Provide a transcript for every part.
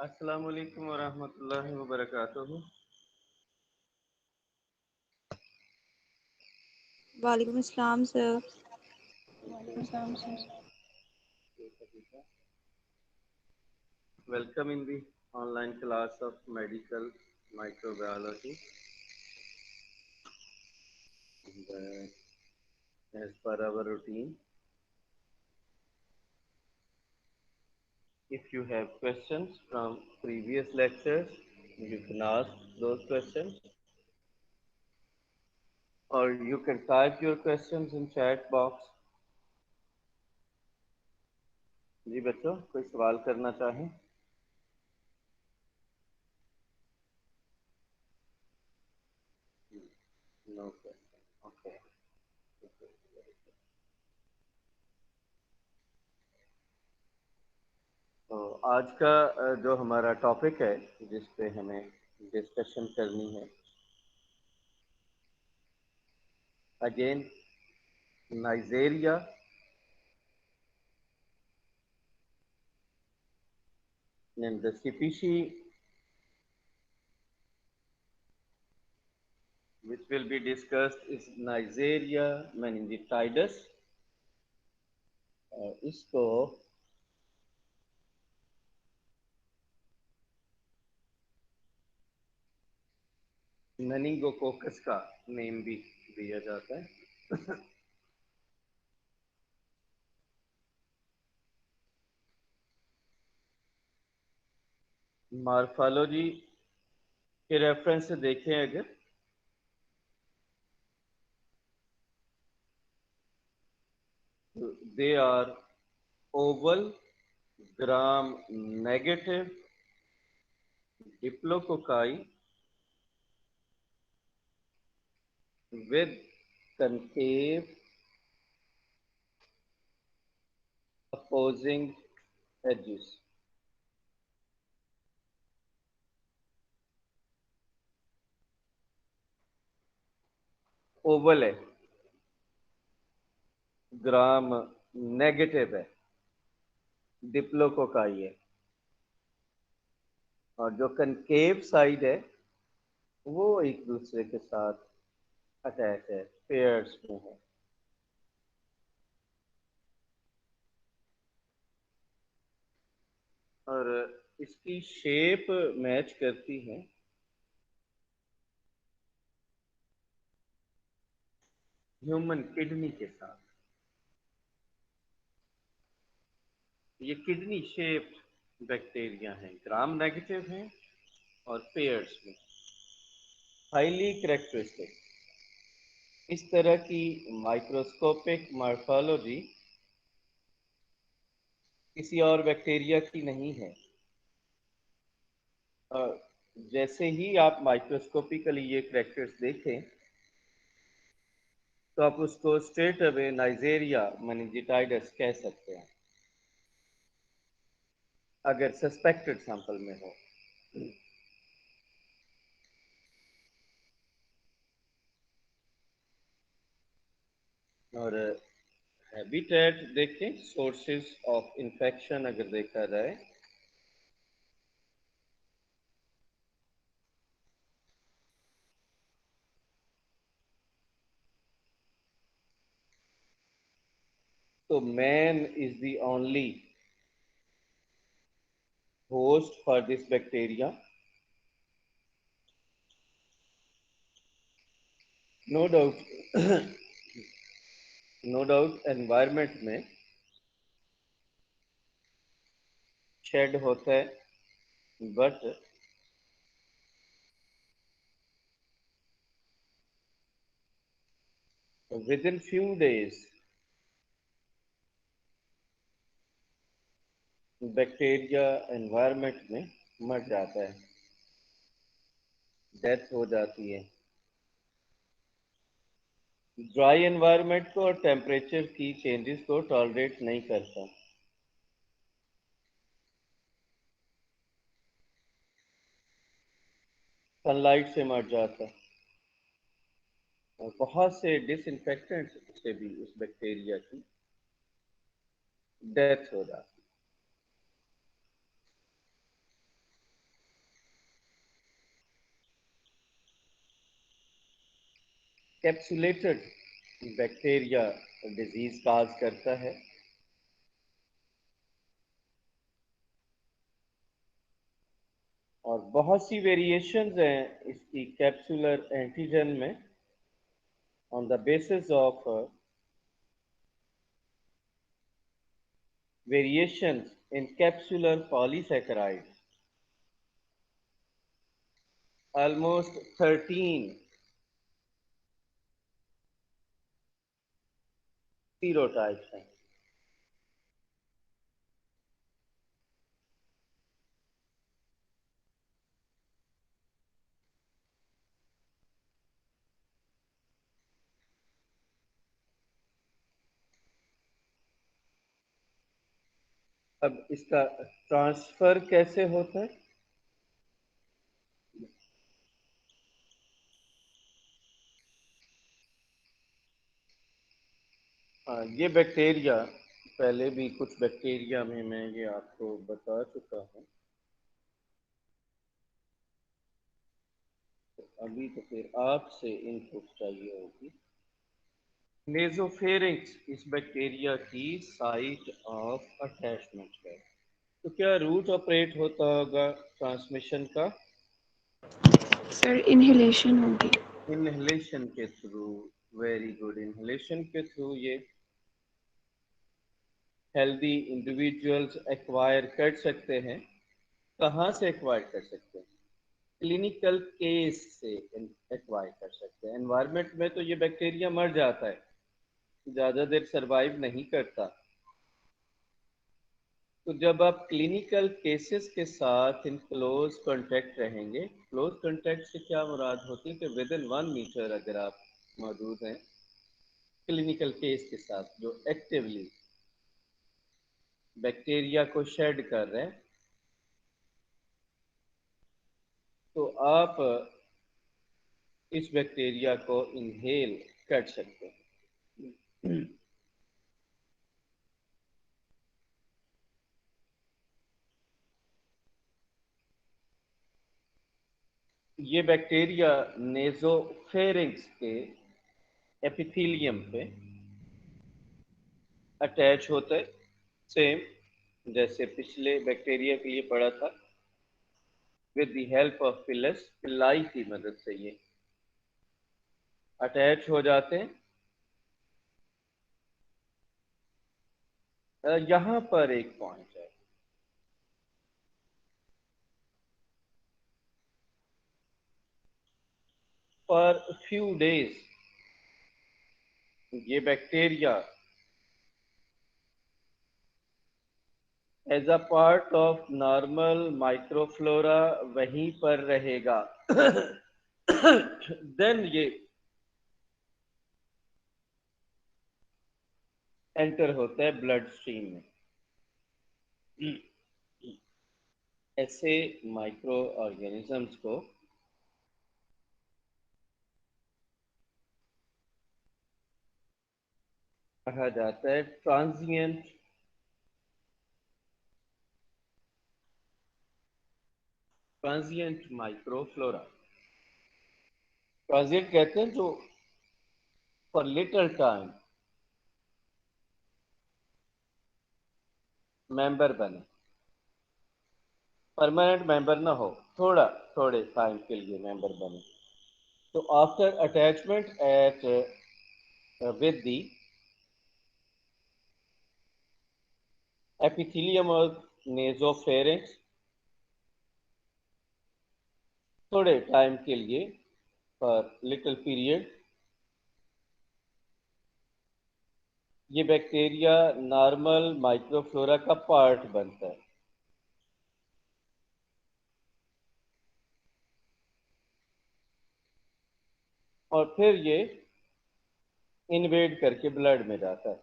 अस्सलाम वालेकुम वरहमतुल्लाहि वबरकातुहू। वालेकुम अस्सलाम sir. Welcome in the online class of medical microbiology. And, as per our routine, if you have questions from previous lectures, you can ask those questions, or you can type your questions in chat box. जी बच्चों, कोई सवाल करना चाहें? No question. Okay. तो आज का जो हमारा टॉपिक है जिस पे हमें डिस्कशन करनी है, again Nigeria and the species which will be discussed is Neisseria meningitidis. इसको मेनिंगोकोकस का नेम भी दिया जाता है। मॉर्फोलॉजी के रेफरेंस से देखें अगर, they are oval, gram negative, diplococci with concave opposing edges. Oval है, ग्राम नेगेटिव है, डिप्लोकोकाई है, और जो कनकेव साइड है वो एक दूसरे के साथ अटैच है, पेयर्स में है। और इसकी शेप मैच करती है ह्यूमन किडनी के साथ। ये किडनी शेप बैक्टीरिया हैं, ग्राम नेगेटिव हैं और पेयर्स में, हाईली करेक्टरिस्टिक। इस तरह की माइक्रोस्कोपिक मॉर्फोलॉजी किसी और बैक्टीरिया की नहीं है। जैसे ही आप माइक्रोस्कोपिकली ये करेक्टर्स देखें तो आप उसको स्ट्रेट अवे नाइजेरिया मेनिंजिटाइडस कह सकते हैं, अगर सस्पेक्टेड सैंपल में हो। और हैबिटेट देखें, सोर्सेज ऑफ इन्फेक्शन अगर देखा जाए तो man is the only host for this bacteria. No doubt no doubt environment में शेड होता है, but within few days bacteria environment में मर जाता है, डेथ हो जाती है। ड्राई एनवायरमेंट को और टेम्परेचर की चेंजेस को टॉलरेट नहीं करता। सनलाइट से मर जाता है, और बहुत से डिसइंफेक्टेंट से भी उस बैक्टीरिया की डेथ हो जाती कैप्सुलेटेड बैक्टीरिया डिजीज काज करता है। और बहुत सी वेरिएशंस हैं इसकी कैप्सुलर एंटीजन में on the basis of variations in capsular polysaccharides. Almost 13 सीरोटाइप्स हैं। अब इसका ट्रांसफर कैसे होता है? हाँ, ये बैक्टीरिया पहले भी कुछ बैक्टीरिया में मैं ये आपको बता चुका हूँ। तो अभी तो फिर आपसे इनपुट चाहिए होगी। नेजोफेरिंक्स इस बैक्टीरिया की साइट ऑफ अटैचमेंट है। तो क्या रूट ऑपरेट होता होगा ट्रांसमिशन का? सर इनहेलेशन होगी। इनहेलेशन के थ्रू। Very good. इनहेलेशन के थ्रू ये हेल्दी इंडिविजुअल्स एक्वायर कर सकते हैं। कहाँ से एक्वायर कर सकते हैं? क्लिनिकल केस से एक्वायर कर सकते हैं। एनवायरनमेंट में तो ये बैक्टीरिया मर जाता है, ज़्यादा देर सरवाइव नहीं करता। तो जब आप क्लिनिकल केसेस के साथ इन क्लोज कांटेक्ट रहेंगे, क्लोज कांटेक्ट से क्या मुराद होती है कि विद इन 1 मीटर अगर आप मौजूद हैं क्लिनिकल केस के साथ जो एक्टिवली बैक्टीरिया को शेड कर रहे हैं, तो आप इस बैक्टीरिया को इनहेल कर सकते हैं। ये बैक्टीरिया नेजोफेरिंक्स के एपिथेलियम पे अटैच होते हैं, सेम जैसे पिछले बैक्टीरिया के लिए पढ़ा था। With the help of pillars, Pillai की मदद से ये अटैच हो जाते हैं। यहाँ पर एक पॉइंट है। फॉर फ्यू डेज ये bacteria as a part of normal microflora वहीं पर रहेगा। देन ये एंटर होता है ब्लड स्ट्रीम में। ऐसे माइक्रो ऑर्गेनिजम्स को कहा जाता है ट्रांजिएंट माइक्रोफ्लोरा। ट्रांजिएंट कहते हैं जो फॉर लिटिल टाइम मेंबर बने, परमानेंट मेंबर ना हो, थोड़े टाइम के लिए मेंबर बने। तो after attachment eight with the epithelium of nasopharynx, थोड़े टाइम के लिए, फॉर लिटिल पीरियड, ये बैक्टीरिया नॉर्मल माइक्रोफ्लोरा का पार्ट बनता है। और फिर ये इन्वेड करके ब्लड में जाता है।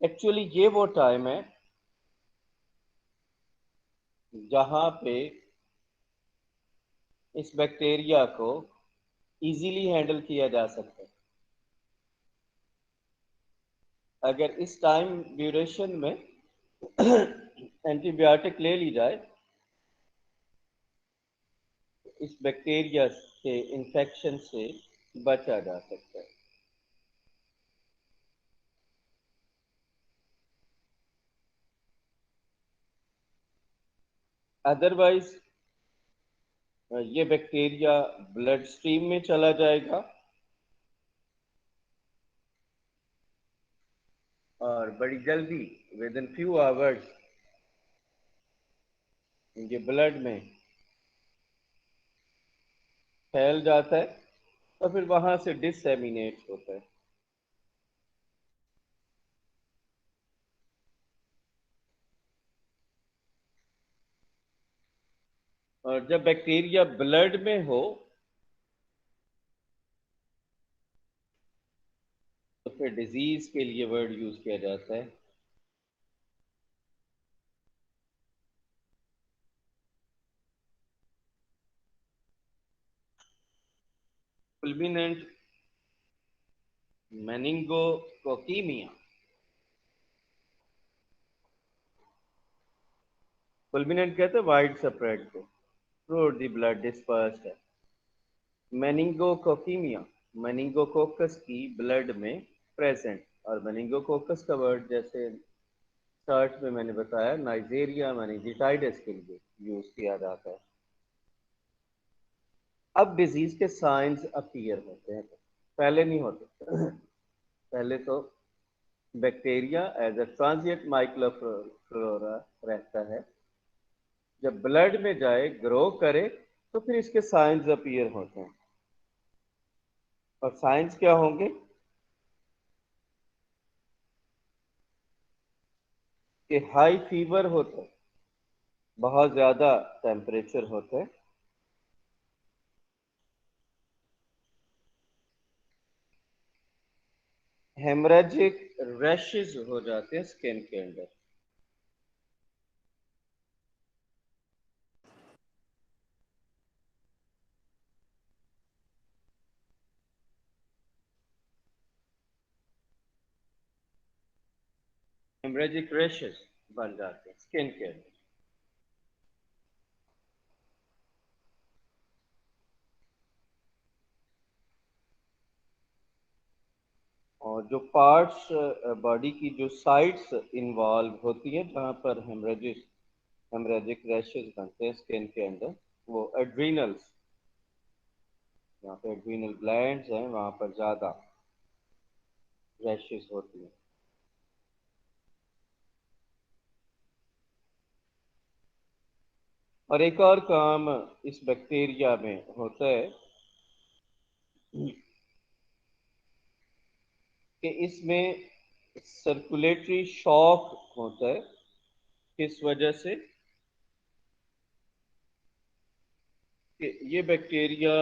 एक्चुअली ये वो टाइम है जहां पे इस बैक्टीरिया को इजीली हैंडल किया जा सकता है। अगर इस टाइम ड्यूरेशन में एंटीबायोटिक ले ली जाए, इस बैक्टीरिया के इन्फेक्शन से बचा जा सकता है। अदरवाइज ये बैक्टीरिया ब्लड स्ट्रीम में चला जाएगा और बड़ी जल्दी विद इन फ्यू आवर्स ये ब्लड में फैल जाता है और फिर वहां से डिसएमिनेट होता है। और जब बैक्टीरिया ब्लड में हो तो फिर डिजीज के लिए वर्ड यूज किया जाता है फुलमिनेंट मेनिंगोकोकीमिया। फुलमिनेंट कहते हैं वाइड स्प्रेड को, थ्रू द ब्लड डिस्पर्स्ड है। मेनिंगोकोकीमिया मेनिंगोकोकस की ब्लड में प्रेजेंट, और मेनिंगोकोकस का वर्ड जैसे सर्च में मैंने बताया नाइजेरिया मेनिंजिटाइडिस के लिए यूज किया जाता है। अब डिजीज के साइंस अपीयर होते हैं, पहले नहीं होते। पहले तो bacteria as a transient microflora रहता है, जब ब्लड में जाए ग्रो करे तो फिर इसके साइंस अपीयर होते हैं। और साइंस क्या होंगे कि हाई फीवर होता है, बहुत ज्यादा टेम्परेचर होता है, हेमरेजिक रैशेज हो जाते हैं स्किन के अंदर। हेमरेजिक रैशेज बन जाते हैं स्किन के अंदर। और जो पार्ट्स बॉडी की जो साइट्स इन्वॉल्व होती हैं जहाँ पर हेमरेजिक रैशेज बनते हैं स्किन के अंदर, वो एड्रीनल्स, यहाँ पे एड्रीनल ग्लैंड्स हैं वहाँ पर ज़्यादा रैशेज होती हैं। और एक और काम इस बैक्टीरिया में होता है कि इसमें सर्कुलेटरी शॉक होता है। किस वजह से कि ये बैक्टीरिया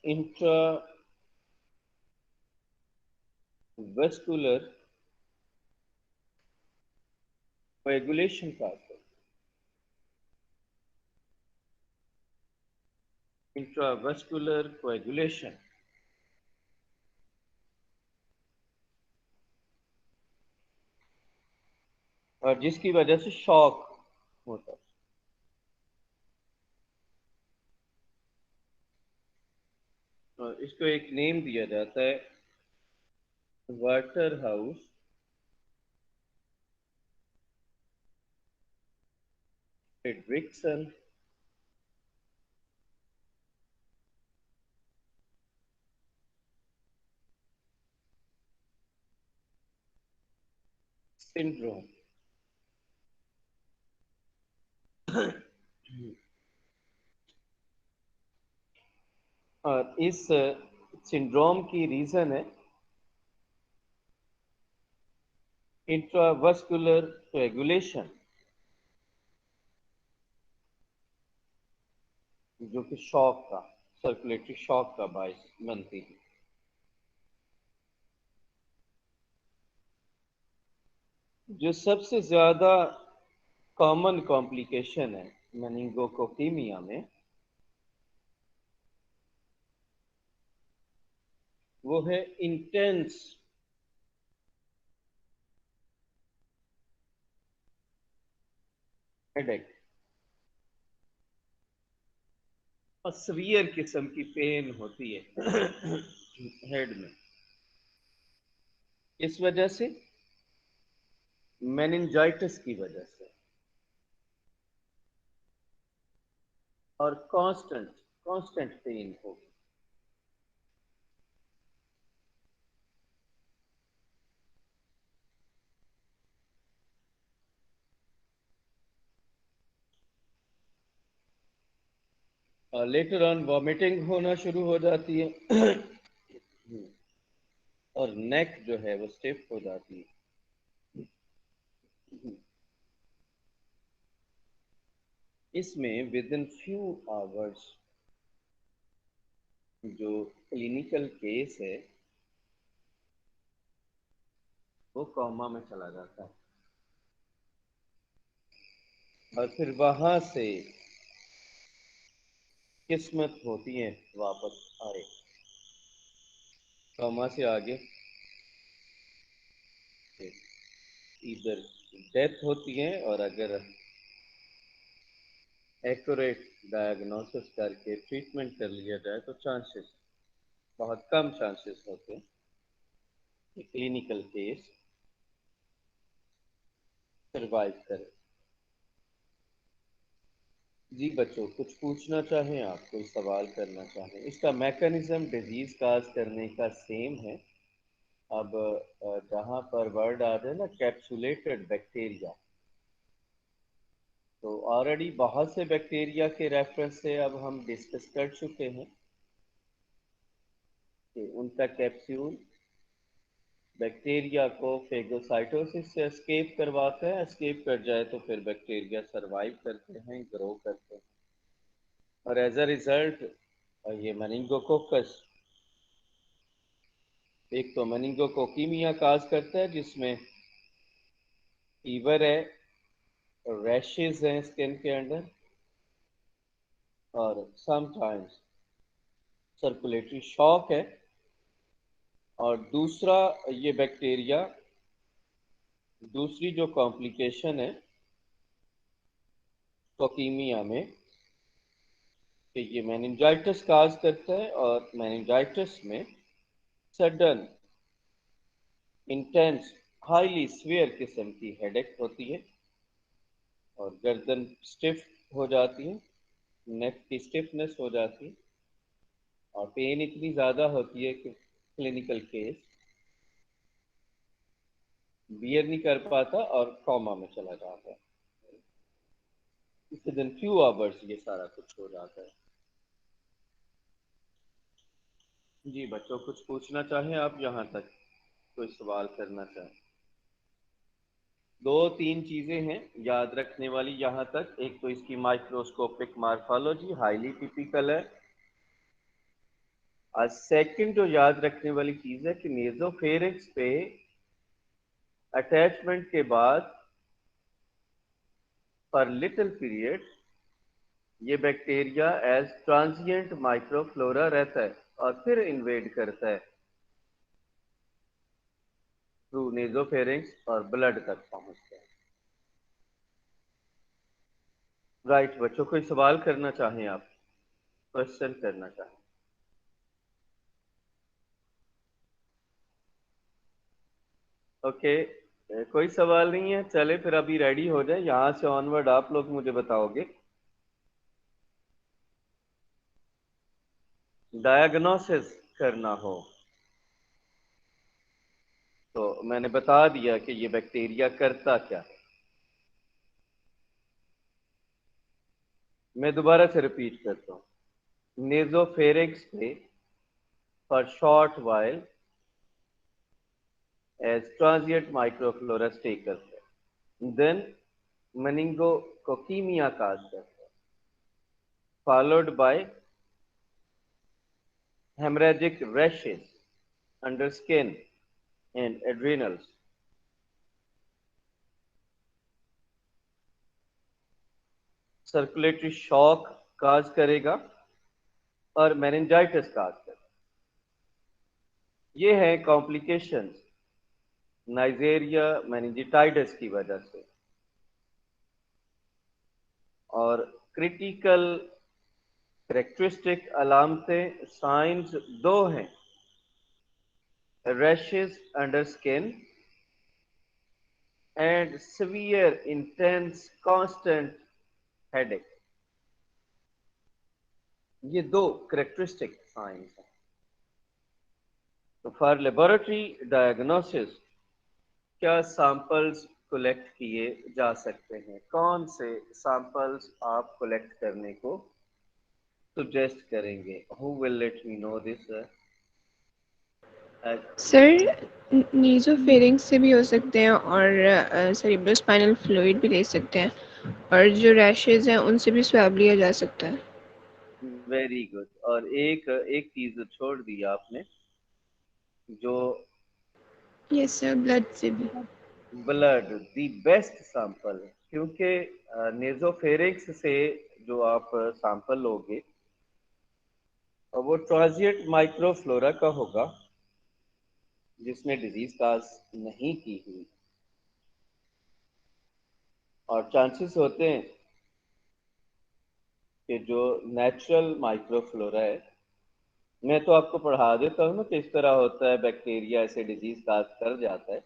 इंट्रा वेस्कुलर कोएगुलेशन करता है। इंट्रावेस्कुलर कोएगुलेशन, और जिसकी वजह से शॉक होता है। और इसको एक नेम दिया जाता है वाटर हाउस फ्रेडरिक्सन सिंड्रोम। और इस सिंड्रोम की रीजन है इंट्रावेस्कुलर कोएगुलेशन, जो कि शॉक का, सर्कुलेटरी शॉक का बायस बनती है। जो सबसे ज्यादा कॉमन कॉम्प्लिकेशन है मेनिंगोकोकीमिया में, वो है इंटेंस हेडेक और सीवियर किस्म की पेन होती है। हेड में। इस वजह से मेनिंजाइटिस की वजह से और कांस्टेंट कांस्टेंट पेन होगी। और लेटर ऑन वॉमिटिंग होना शुरू हो जाती है और नेक जो है वो स्टिफ हो जाती है। इसमें विद इन फ्यू आवर्स जो क्लिनिकल केस है वो कोमा में चला जाता है और फिर वहां से किस्मत होती है वापस आए। कोमा से आगे इधर डेथ होती है, और अगर एक्यूरेट डायग्नोसिस करके ट्रीटमेंट कर लिया जाए तो चांसेस, बहुत कम चांसेस होते हैं कि क्लिनिकल केस सरवाइव करे। जी बच्चों, कुछ पूछना चाहें आप, कोई सवाल करना चाहें? इसका मैकेनिज्म डिजीज काज करने का सेम है। अब जहाँ पर वर्ड आ जाए ना कैप्सुलेटेड बैक्टीरिया, तो ऑलरेडी बहुत से बैक्टीरिया के रेफरेंस से अब हम डिस्कस कर चुके हैं कि उनका कैप्सूल बैक्टीरिया को फेगोसाइटोसिस से एस्केप करवाता है। एस्केप कर जाए तो फिर बैक्टीरिया सरवाइव करते हैं, ग्रो करते हैं, और एज अ रिजल्ट ये मेनिंगोकोकस, एक तो मेनिंगोकोकीमिया काज करता है जिसमें फीवर है, रैशेज हैं स्किन के अंदर, और समटाइम्स सर्कुलेटरी शॉक है। और दूसरा, ये बैक्टीरिया दूसरी जो कॉम्प्लिकेशन है कोकीमिया में कि ये मेनिंजाइटिस काज करता है, और मेनिंजाइटिस में सडन इंटेंस हाईली स्वेयर किस्म की हेडेक होती है और गर्दन स्टिफ हो जाती है, नेक की स्टिफनेस हो जाती है, और पेन इतनी ज़्यादा होती है कि क्लिनिकल केस बियर नहीं कर पाता और कॉमा में चला जाता है। विद इन फ्यू आवर्स ये सारा कुछ हो जाता है। जी बच्चों, कुछ पूछना चाहें आप यहाँ तक, कोई सवाल करना चाहें? दो तीन चीजें हैं याद रखने वाली यहाँ तक। एक तो इसकी माइक्रोस्कोपिक मार्फोलॉजी हाईली टिपिकल है। और सेकंड जो याद रखने वाली चीज है कि नेजोफेरिंक्स पे अटैचमेंट के बाद फॉर लिटिल पीरियड ये बैक्टीरिया एज ट्रांजिएंट माइक्रोफ्लोरा रहता है और फिर इन्वेड करता है थ्रू नेजोफेरिंक्स और ब्लड तक पहुंचता है। राइट बच्चों, कोई सवाल करना चाहें आप, क्वेश्चन करना चाहें? ओके, कोई सवाल नहीं है, चले फिर अभी रेडी हो जाए। यहाँ से ऑनवर्ड आप लोग मुझे बताओगे। डायग्नोसिस करना हो तो मैंने बता दिया कि ये बैक्टीरिया करता क्या है। मैं दोबारा से रिपीट करता हूँ। नेजोफेरिंक्स पे for short while as transient microflora stay करता है, देन meningococcemia काज करता है, followed by hemorrhagic rashes under skin and adrenals, circulatory shock cause करेगा और मेनिंजाइटिस काज करेगा। ये है कॉम्प्लिकेशंस नाइजेरिया मेनिंजिटाइटिस की वजह से। और क्रिटिकल करेक्टरिस्टिक अलामतें साइंस दो हैं rashes under skin, and severe, intense, constant headache. ये दो करेक्टरिस्टिक साइंस हैं। तो फॉर लेबोरेटरी डायग्नोसिस क्या सैंपल्स कलेक्ट किए जा सकते हैं? कौन से सैंपल्स आप कलेक्ट करने को सुजेस्ट करेंगे? Who will let me know this? Sir nasopharynx से भी हो सकते हैं और सेरिब्रोस्पाइनल फ्लूइड भी ले सकते हैं, और जो रैशेज हैं उनसे भी स्वैब लिया जा सकता है। Very good. और एक एक चीज छोड़ दी आपने, जो यस सर, ब्लड से भी। ब्लड दी बेस्ट सैंपल है, क्योंकि नेजोफेरिक्स से जो आप सैंपल लोगे वो ट्रांजिएंट माइक्रोफ्लोरा का होगा, जिसने डिजीज काज नहीं की हुई, और चांसेस होते हैं कि जो नेचुरल माइक्रोफ्लोरा है, मैं तो आपको पढ़ा देता हूँ ना किस तरह होता है, बैक्टीरिया ऐसे डिजीज काज कर जाता है,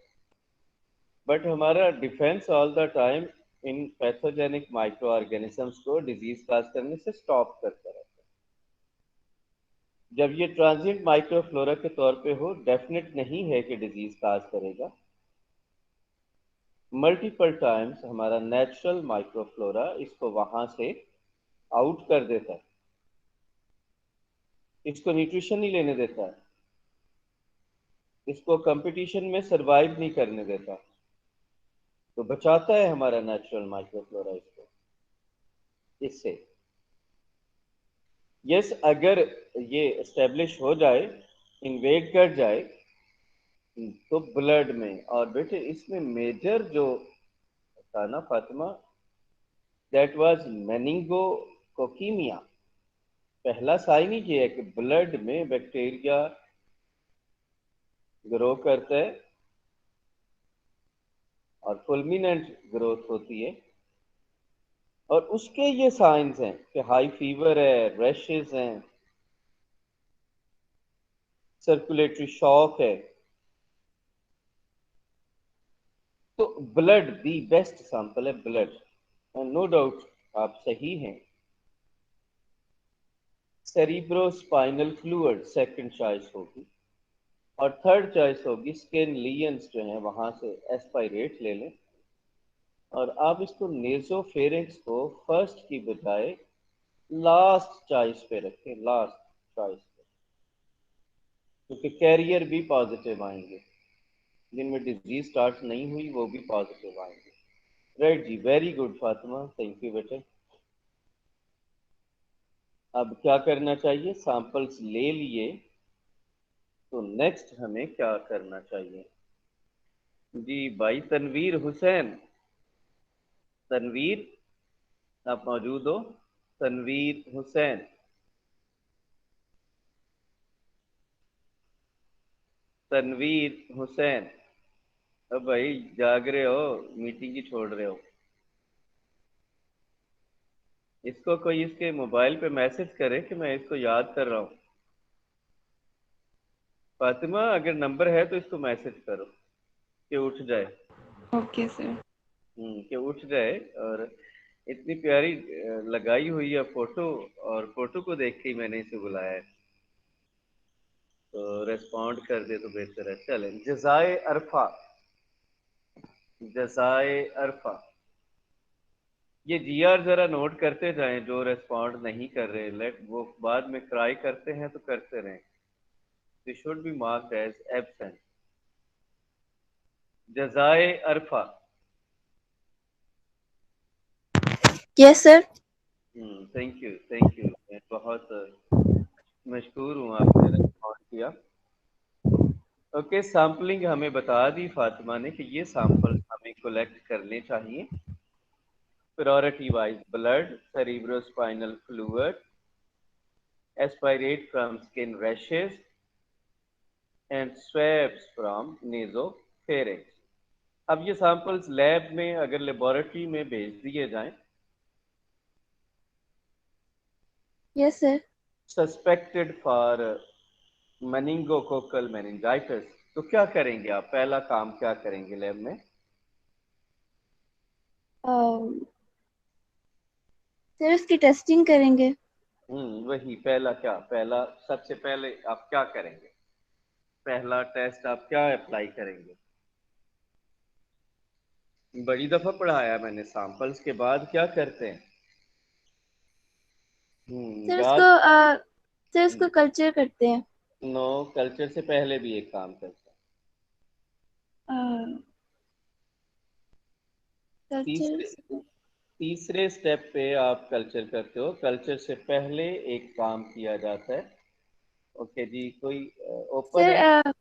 बट हमारा defence all the time in pathogenic micro organisms को डिजीज काज करने से स्टॉप करता रहता है। जब ये ट्रांजिएंट माइक्रोफ्लोरा के तौर पे हो, डेफिनेट नहीं है कि डिजीज काज करेगा। मल्टीपल टाइम्स हमारा नेचुरल माइक्रोफ्लोरा इसको वहां से आउट कर देता है, इसको न्यूट्रिशन नहीं लेने देता है, इसको कंपटीशन में सरवाइव नहीं करने देता, तो बचाता है हमारा नेचुरल माइक्रोफ्लोरा इसको इससे। यस, अगर ये एस्टेब्लिश हो जाए, इन्वेड कर जाए, तो ब्लड में, और बेटे इसमें मेजर जो था ना फातिमा, दैट वाज मेनिंगोकोकीमिया। पहला साइन ही ये है कि ब्लड में बैक्टीरिया ग्रो करता है और फुलमिनेंट ग्रोथ होती है, और उसके ये साइंस हैं कि हाई फीवर है, रैशेस हैं, सर्कुलेटरी शॉक है। तो ब्लड दी बेस्ट सैंपल है, ब्लड। नो डाउट आप सही हैं। सेरिब्रोस्पाइनल फ्लूइड सेकंड चॉइस होगी, और थर्ड चॉइस होगी स्किन लीयंस जो हैं वहां से एस्पायरेट ले लें, और आप इसको नेजोफेरिंक्स को फर्स्ट की बजाय लास्ट चॉइस पे रखें, लास्ट चॉइस पे, क्योंकि कैरियर भी पॉजिटिव आएंगे, जिनमें डिजीज स्टार्ट नहीं हुई वो भी पॉजिटिव आएंगे। राइट जी, very good Fatima, thank you बेटे। अब क्या करना चाहिए? सैंपल्स ले लिए, तो नेक्स्ट हमें क्या करना चाहिए? जी भाई तनवीर हुसैन, तनवीर आप मौजूद हो? तनवीर हुसैन, तनवीर हुसैन, अब भाई जाग रहे हो, मीटिंग ही छोड़ रहे हो? इसको कोई इसके मोबाइल पे मैसेज करे कि मैं इसको याद कर रहा हूँ। फातिमा अगर नंबर है तो इसको मैसेज करो कि उठ जाए। Okay sir. कि उठ जाए। और इतनी प्यारी लगाई हुई है फोटो, और फोटो को देख के ही मैंने इसे बुलाया है, तो रेस्पॉन्ड कर दे तो बेहतर है। चलें, जजाए अरफा, जजाए अरफा, ये जीआर जरा नोट करते जाएं, जो रेस्पॉन्ड नहीं कर रहे, लेट वो बाद में ट्राई करते हैं तो करते रहें। They should be marked as absent. Jazae Arfa. Yes sir. Thank you, thank you, मैं बहुत मशहूर हूँ आपने रेस्पॉन्ड किया। ओके, सैम्पलिंग हमें बता दी फातिमा ने कि ये सैंपल्स हमें कलेक्ट करने चाहिए priority wise: blood, cerebrospinal fluid, aspirate from skin rashes, and swabs from nasopharynx. अब ये सैंपल्स लैब में अगर लेबोरेटरी में भेज दिए जाएं, yes sir. Suspected for meningococcal meningitis, तो क्या करेंगे आप, पहला काम क्या करेंगे लैब में? सर उसकी टेस्टिंग करेंगे। वही पहला क्या, पहला सबसे पहले आप क्या करेंगे? पहला टेस्ट आप क्या अप्लाई करेंगे? बड़ी दफा पढ़ाया मैंने, सैंपल्स के बाद क्या करते हैं? सर याद। उसको कल्चर करते हैं। नो, कल्चर से पहले भी एक काम करते हैं। कल्चर। तीसरे तीसरे स्टेप पे आप कल्चर करते हो, कल्चर से पहले एक काम किया जाता है। ओके जी, कोई ओपन सर है?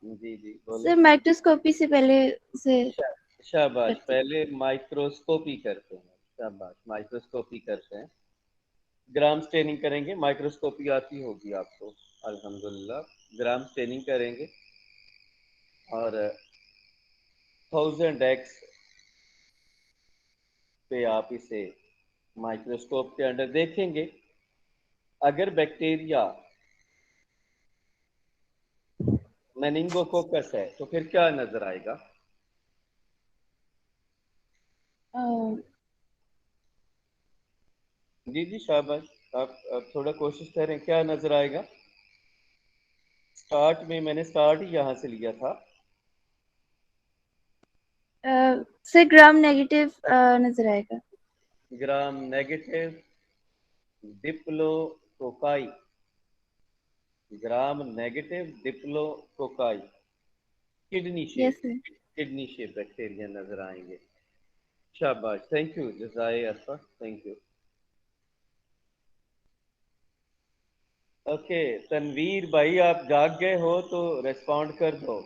जी जी बोले। सर माइक्रोस्कोपी से पहले से शाबाश, करते हैं। पहले माइक्रोस्कोपी करते हैं। शाबाश, माइक्रोस्कोपी करते हैं। ग्राम स्टेनिंग करेंगे, माइक्रोस्कोपी आती होगी आपको। अल्हम्दुलिल्लाह, ग्राम स्टेनिंग करेंगे और 1000x पे आप इसे माइक्रोस्कोप के अंदर देखेंगे। अगर बैक्टीरिया मेनिंगोकोकस है तो फिर क्या नजर आएगा? जी जी शाबाश, आप थोड़ा कोशिश करें, क्या नजर आएगा? स्टार्ट में मैंने स्टार्ट ही यहाँ से लिया था। सर ग्राम नेगेटिव नजर आएगा। Gram negative diplococci, gram negative diplococci, kidney yes shape, sir. Kidney shape bacteria नजर आएंगे। शाबाश, thank you Jazae Arfa, thank you. Okay Tanveer भाई, आप जाग गए हो तो रेस्पॉन्ड कर दो।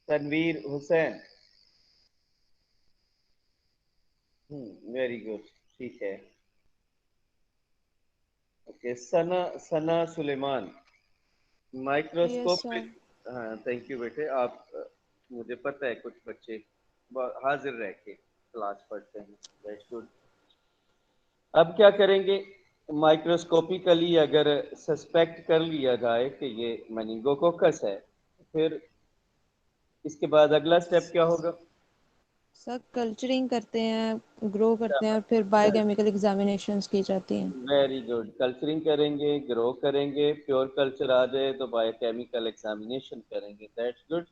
तनवीर हुसैन। वेरी गुड, ठीक है। ओके, सना सना सुलेमान, यस माइक्रोस्कोप। सर। हाँ थैंक यू बेटे, आप मुझे पता है कुछ बच्चे हाजिर रह के क्लास पढ़ते हैं। That's good. अब क्या करेंगे? माइक्रोस्कोपिकली अगर सस्पेक्ट कर लिया जाए कि ये मेनिंगोकोकस है, फिर इसके बाद अगला स्टेप क्या होगा? सर कल्चरिंग करते हैं, ग्रो करते हैं और फिर बायोकेमिकल एग्जामिनेशंस की जाती हैं। वेरी गुड, कल्चरिंग करेंगे, ग्रो करेंगे, प्योर कल्चर आ जाए तो बायोकेमिकल एग्जामिनेशन करेंगे। That's good.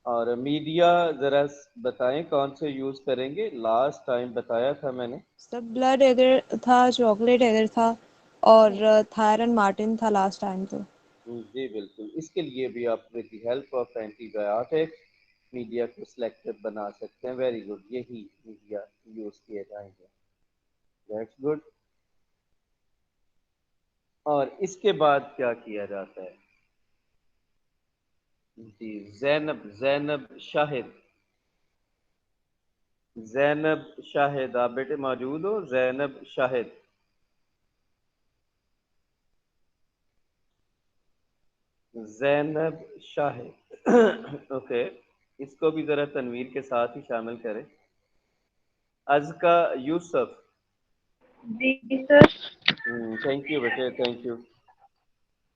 और मीडिया जरा बताएं कौन से यूज करेंगे? लास्ट टाइम बताया था मैंने। सर ब्लड एगर था, चॉकलेट एगर था और थायरन मार्टिन था लास्ट टाइम तो। जी बिल्कुल, इसके लिए भी आप with the help of antibiotic media को सिलेक्टिव बना सकते हैं। वेरी गुड, यही मीडिया यूज किए जाएंगे। That's good. और इसके बाद क्या किया जाता है? जी, जैनब जैनब शाहिद, जैनब शाहिद, आप बेटे मौजूद हो? जैनब शाहिद, जैनब शाहिद। ओके, इसको भी जरा तनवीर के साथ ही शामिल करें। अज़का यूसुफ। जी सर। थैंक यू बेटे, थैंक यू।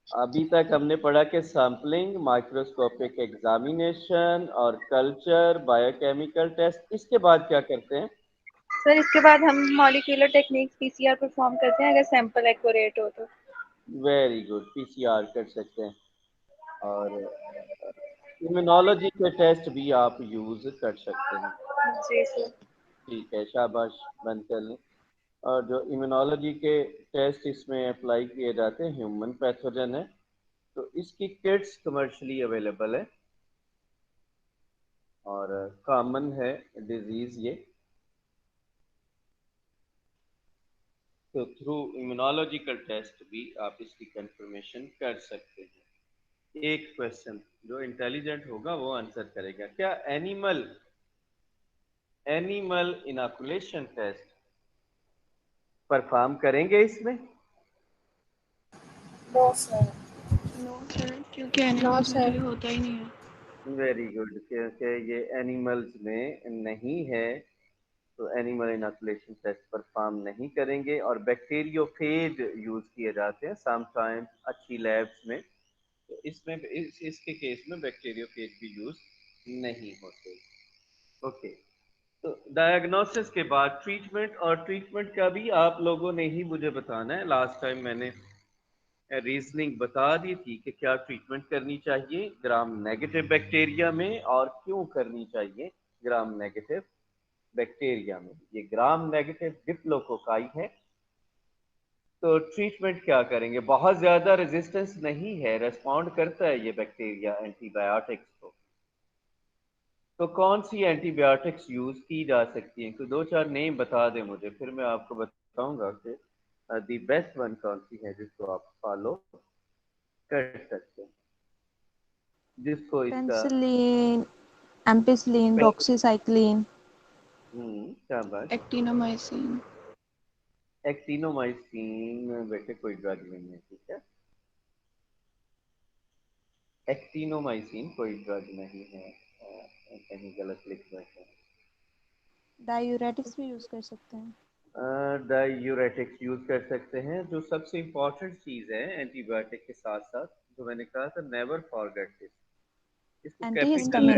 अभी तक हमने पढ़ा कि सैम्पलिंग, माइक्रोस्कोपिक एग्जामिनेशन और कल्चर, बायोकेमिकल टेस्ट। इसके बाद क्या करते हैं? सर इसके बाद हम मॉलिक्यूलर टेक्निक्स पीसीआर परफॉर्म करते हैं अगर सैंपल एक्यूरेट हो तो। वेरी गुड, पीसीआर कर सकते हैं। और इम्यूनोलॉजी के टेस्ट भी आप यूज कर सकते हैं। जी सर। ठीक है, शाबाश, बंद कर लें। और जो इम्यूनोलॉजी के टेस्ट इसमें अप्लाई किए जाते हैं, ह्यूमन पैथोजन है, तो इसकी किट्स कमर्शली अवेलेबल है और कॉमन है डिजीज ये। तो थ्रू इम्यूनोलॉजिकल टेस्ट भी आप इसकी कंफर्मेशन कर सकते हैं। एक क्वेश्चन जो इंटेलिजेंट होगा वो आंसर करेगा। क्या animal animal inoculation test perform करेंगे इसमें? No sir. नो सर, क्योंकि नो एनिमल्स में तो सर। ये होता ही नहीं है। वेरी गुड, क्योंकि ये एनिमल्स में नहीं है तो एनिमल इनोकुलेशन टेस्ट परफॉर्म नहीं करेंगे। और बैक्टीरियोफेज यूज किए जाते हैं समटाइम्स अच्छी लैब्स में, तो इसमें इसके केस में बैक्टीरियोफेज भी यूज नहीं होते। ओके, तो डायग्नोसिस के बाद ट्रीटमेंट, और ट्रीटमेंट का भी आप लोगों ने ही मुझे बताना है। लास्ट टाइम मैंने रीजनिंग बता दी थी कि क्या ट्रीटमेंट करनी चाहिए ग्राम नेगेटिव बैक्टीरिया में और क्यों करनी चाहिए ग्राम नेगेटिव बैक्टीरिया में। ये ग्राम नेगेटिव डिप्लोकोकाई है। तो ट्रीटमेंट क्या करेंगे? बहुत ज्यादा रेजिस्टेंस नहीं है, रेस्पॉन्ड करता है ये बैक्टीरिया एंटीबायोटिक्स को। तो कौन सी एंटीबायोटिक्स यूज की जा सकती हैं? तो दो चार नेम बता दें मुझे, फिर मैं आपको बताऊंगा कि दी बेस्ट वन कौन सी है जिसको आप फॉलो कर सकते हैं, जिसको इसका पेनिसिलिन, एम्पिसिलिन, डॉक्सीसाइक्लिन। क्या बात। एक्टिनोमाइसिन। एक्टिनोमाइसिन बेटे कोई ड्रग नहीं है, ठीक है। एक्टिनोमाइसिन कोई ड्रग नहीं है, कहीं गलत लिख बैठे हैं। डायूरेटिक्स भी यूज कर सकते हैं। डायूरेटिक्स यूज कर सकते हैं। जो सबसे इम्पोर्टेंट चीज है एंटीबायोटिक के साथ साथ, जो मैंने कहा था, नेवर फॉरगेट दिस, इसको capital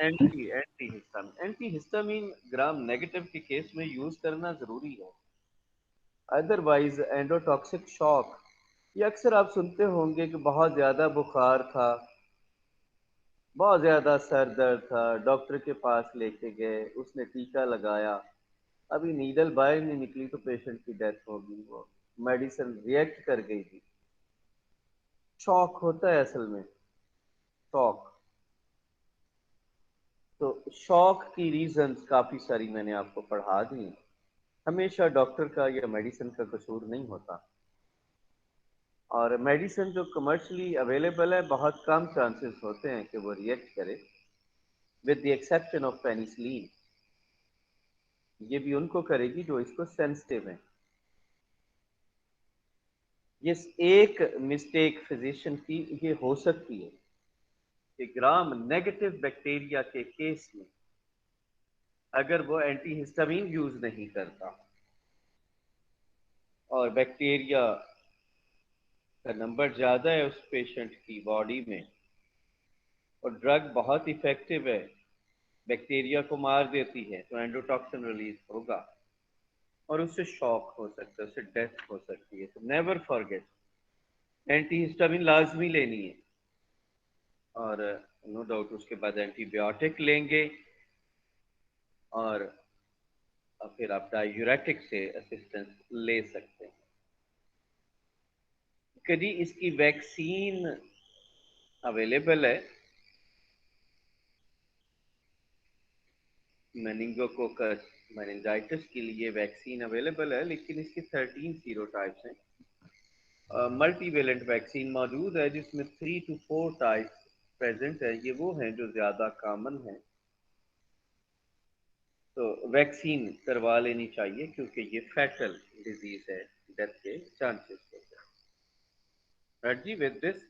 antihistamine. Anti histamine gram negative के केस में यूज करना जरूरी है। अदरवाइज एंडोटॉक्सिक शॉक, ये अक्सर आप सुनते होंगे कि बहुत ज्यादा बुखार था, बहुत ज्यादा सर दर्द था, डॉक्टर के पास लेके गए, उसने टीका लगाया, अभी नीडल बाहर नहीं निकली तो पेशेंट की डेथ होगी। वो मेडिसिन रिएक्ट कर गई थी। शॉक होता है असल में, शॉक। तो शॉक की रीजंस काफी सारी मैंने आपको पढ़ा दी। हमेशा डॉक्टर का या मेडिसिन का कसूर नहीं होता, और मेडिसिन जो कमर्शियली अवेलेबल है बहुत कम चांसेस होते हैं कि वो रिएक्ट करे, with the exception of penicillin. ये भी उनको करेगी जो इसको सेंसिटिव है। ये एक मिस्टेक फिजिशियन की ये हो सकती है कि ग्राम नेगेटिव बैक्टीरिया के केस में अगर वो एंटीहिस्टामिन यूज नहीं करता और बैक्टीरिया का नंबर ज्यादा है उस पेशेंट की बॉडी में, और ड्रग बहुत इफेक्टिव है, बैक्टीरिया को मार देती है, तो एंडोटॉक्सिन रिलीज होगा और उससे शॉक हो सकता है, उससे डेथ हो सकती है। तो नेवर फॉरगेट, एंटीहिस्टामिन लाजमी लेनी है, और नो डाउट उसके बाद एंटीबायोटिक लेंगे, और फिर आप डायूरेटिक से असिस्टेंस ले सकते हैं। कभी इसकी वैक्सीन अवेलेबल है, मेनिंगोकोकस मेनिंजाइटिस के लिए वैक्सीन अवेलेबल है, लेकिन इसके 13 सीरोटाइप्स हैं। मल्टीवेलेंट वैक्सीन मौजूद है जिसमें 3 to 4 टाइप्स प्रेजेंट है। ये वो हैं जो ज़्यादा कॉमन है, तो वैक्सीन करवा लेनी चाहिए क्योंकि ये फैटल डिजीज है, डेथ के चांसेस होते हैं। राइट जी, विद दिस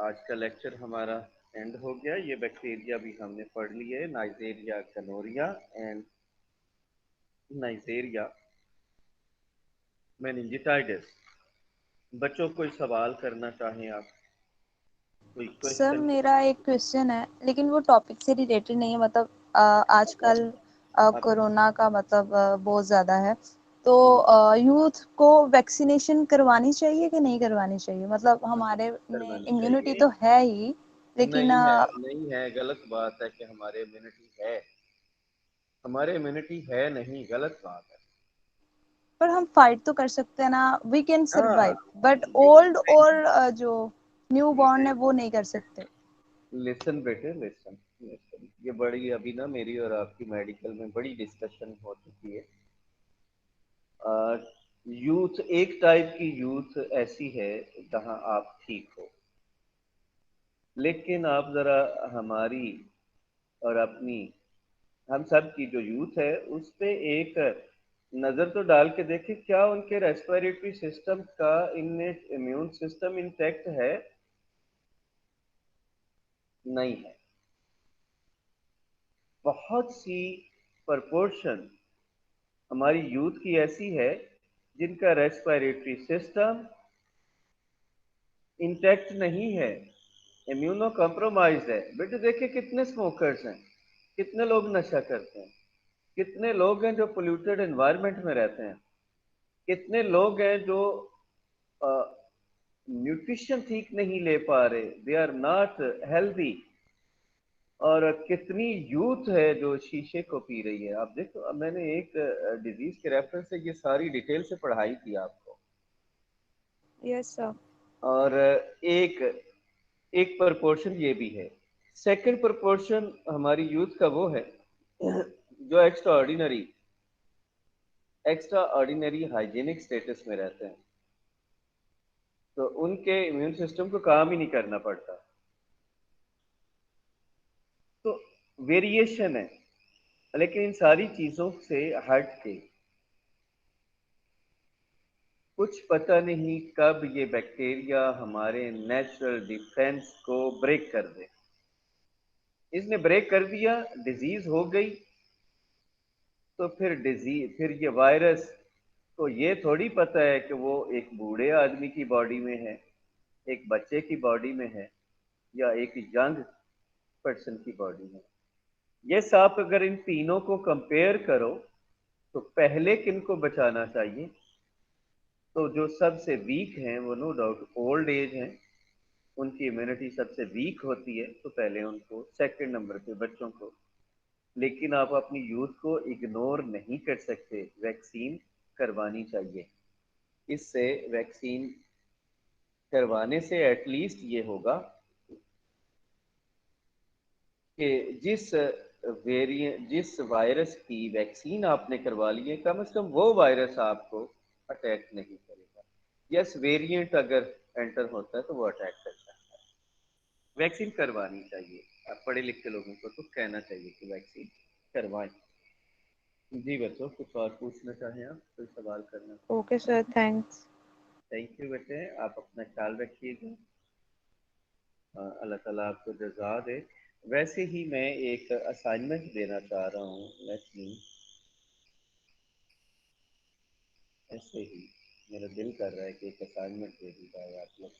आज का लेक्चर हमारा एंड हो गया। ये बैक्टीरिया भी हमने पढ़ लिया है, नाइजेरिया कनोरिया एंड नाइजेरिया मेनिंजिटाइडिस। बच्चों कोई सवाल करना चाहें आप, कोई सर क्वेश्चन? मेरा एक क्वेश्चन है, लेकिन वो टॉपिक से रिलेटेड नहीं है। मतलब आजकल कोरोना का मतलब बहुत ज्यादा है, तो यूथ को वैक्सीनेशन करवानी चाहिए कि नहीं करवानी चाहिए? मतलब हमारे में करवानी इम्यूनिटी चाहिए। तो है ही, लेकिन नहीं है, गलत बात है कि हमारे इम्यूनिटी है। हमारे इम्यूनिटी है नहीं, गलत बात है। पर हम फाइट तो कर सकते हैं ना, वी कैन हाँ, सर्वाइव। बट ओल्ड और जो न्यू बॉर्न है वो नहीं कर सकते। लिसन बेटे, लिसन लिसन, ये बड़ी अभी ना मेरी और आपकी मेडिकल में बड़ी डिस्कशन हो चुकी है। यूथ, एक टाइप की यूथ ऐसी है जहां आप ठीक हो, लेकिन आप जरा हमारी और अपनी, हम सब की जो यूथ है उस पे एक नजर तो डाल के देखें, क्या उनके रेस्पिरेटरी सिस्टम का इननेट इम्यून सिस्टम इंटैक्ट है? नहीं है। बहुत सी प्रपोर्शन हमारी यूथ की ऐसी है जिनका रेस्पिरेटरी सिस्टम इंटैक्ट नहीं है, इम्यूनो कॉम्प्रोमाइज है। बेटे देखिए कितने स्मोकर्स हैं, कितने लोग नशा करते हैं, कितने लोग हैं जो पोल्यूटेड एनवायरनमेंट में रहते हैं, कितने लोग हैं जो न्यूट्रिशन ठीक नहीं ले पा रहे, दे आर नॉट हेल्दी। और कितनी यूथ है जो शीशे को पी रही है। आप देखो, अब मैंने एक डिजीज के रेफरेंस से ये सारी डिटेल से पढ़ाई थी आपको। Yes sir. और एक एक प्रपोर्शन ये भी है। सेकंड प्रपोर्शन हमारी यूथ का वो है जो एक्स्ट्रा ऑर्डिनरी हाइजीनिक स्टेटस में रहते हैं, तो उनके इम्यून सिस्टम को काम ही नहीं करना पड़ता। तो वेरिएशन है, लेकिन इन सारी चीजों से हट के कुछ पता नहीं कब ये बैक्टीरिया हमारे नेचुरल डिफेंस को ब्रेक कर दे। इसने ब्रेक कर दिया, डिजीज हो गई, तो फिर ये वायरस को ये थोड़ी पता है कि वो एक बूढ़े आदमी की बॉडी में है, एक बच्चे की बॉडी में है, या एक यंग पर्सन की बॉडी में। ये सांप अगर इन तीनों को कंपेयर करो तो पहले किन को बचाना चाहिए? तो जो सबसे वीक हैं वो नो डाउट ओल्ड एज हैं, उनकी इम्यूनिटी सबसे वीक होती है, तो पहले उनको, सेकंड नंबर पे बच्चों को। लेकिन आप अपनी यूथ को इग्नोर नहीं कर सकते, वैक्सीन करवानी चाहिए। इससे वैक्सीन करवाने से एटलीस्ट ये होगा कि जिस वायरस की वैक्सीन आपने करवा ली है, कम से कम वो वायरस आपको अटैक नहीं करेगा। यस, वेरिएंट अगर एंटर होता है तो वो अटैक कर सकता है। वैक्सीन करवानी चाहिए। आप पढ़े लिखे लोगों को तो कहना चाहिए कि वैक्सीन करवाएं। जी बच्चों, कुछ और पूछना चाहें आप, कोई सवाल करना? Okay sir, thanks. Thank you बेटे, आप अपना ख्याल रखिएगा। अल्लाह ताला आपको जज़ा दे। वैसे ही मैं एक असाइनमेंट देना चाह रहा हूँ, लेट मी, ऐसे ही मेरा दिल कर रहा है कि एक असाइनमेंट दे दी जाए आप लोग।